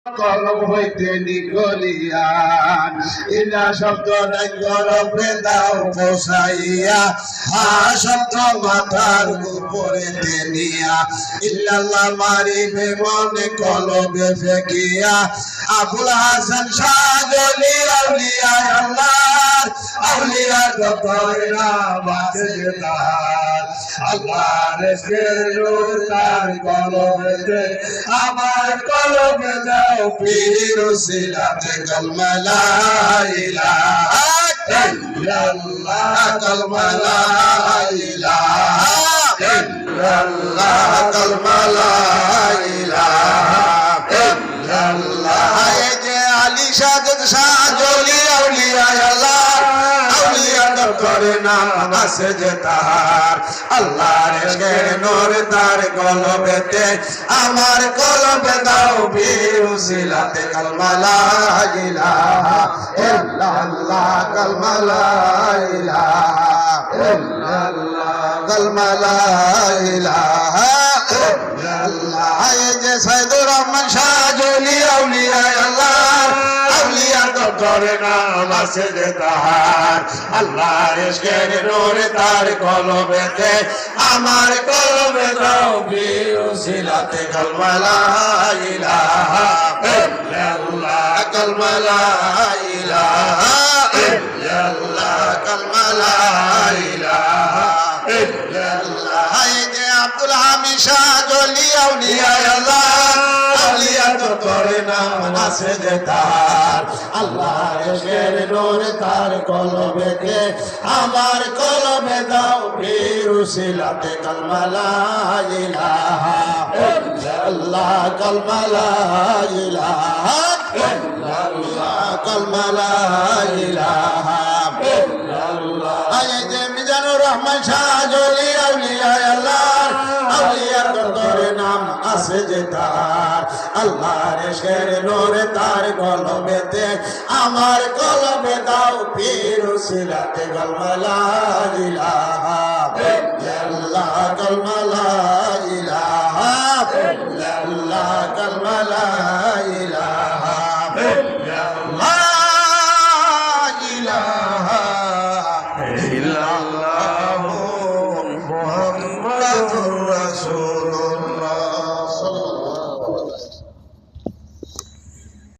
কলম হইতে নিগলিয়ান ইলা শব্দ ডাঙ্গরে দাও বসাইয়া হা শব্দ মাথার উপরে নিয়া ইল্লাল্লাহ মারিবে মনে কলবে ফেকিয়া আবুল হাসান শাহ জলি আউলিয়া আল্লাহ আউলিয়া গফরনা বাজেতা আল্লাহর রেসের তার কলবে আমার কলবে দাও পীর সিলাতে কলমা লা ইলাহা ইল্লাল্লাহ কলমা লা ইলাহা ইল্লাল্লাহ কলমা লা ইলাহা ইল্লাল্লাহ এই যে আলী সাজদ শাহ জলি আউলিয়া আল্লাহ আউলিয়া করে নাম আছে যে তার আল্লাহর ইশকের নূর তার কলবেতে আমার কলবে দাও বীর সিলাতে কলমা লা ইলাহা ইল্লাল্লাহ কলমা লা ইলাহা ইল্লাল্লাহ কলমা লা ইলাহা ইল্লাল্লাহ এই যে সাইদুর রহমান শাহ জলি আউলিয়া আল্লাহ আউলিয়া করে নাম আছে যে তার আল্লাহর ইশকের নূর তার কলবেতে আমার কলবে দাও বীর সিলাতে কলমা লা ইলাহা ইল্লাল্লাহ কলমা লা ইলাহা ইল্লাল্লাহ কলমা লা ইলাহা ইল্লাল্লাহ এই যে আব্দুল হামিদ শাহ জলি আউলিয়া আল্লাহ আউলিয়া করে নাম আছে যে তার আল্লাহর ইশকের নূর তার কলবেতে আমার কলবে দাও বীর সিলাতে কলমা লা ইলাহা ইল্লাল্লাহ কলমা লা ইলাহা ইল্লাল্লাহ কলমা লা ইলাহা ইল্লাল্লাহ এই যে মিজানুর রহমান শাহ জলি আউলিয়া আল্লাহ আউলিয়ার করে নাম আছে যে তার আল্লাহর ইশকের নূর তার কলবেতে আমার কলবে দাও পীর সিলাতে কলমা লা ইলাহা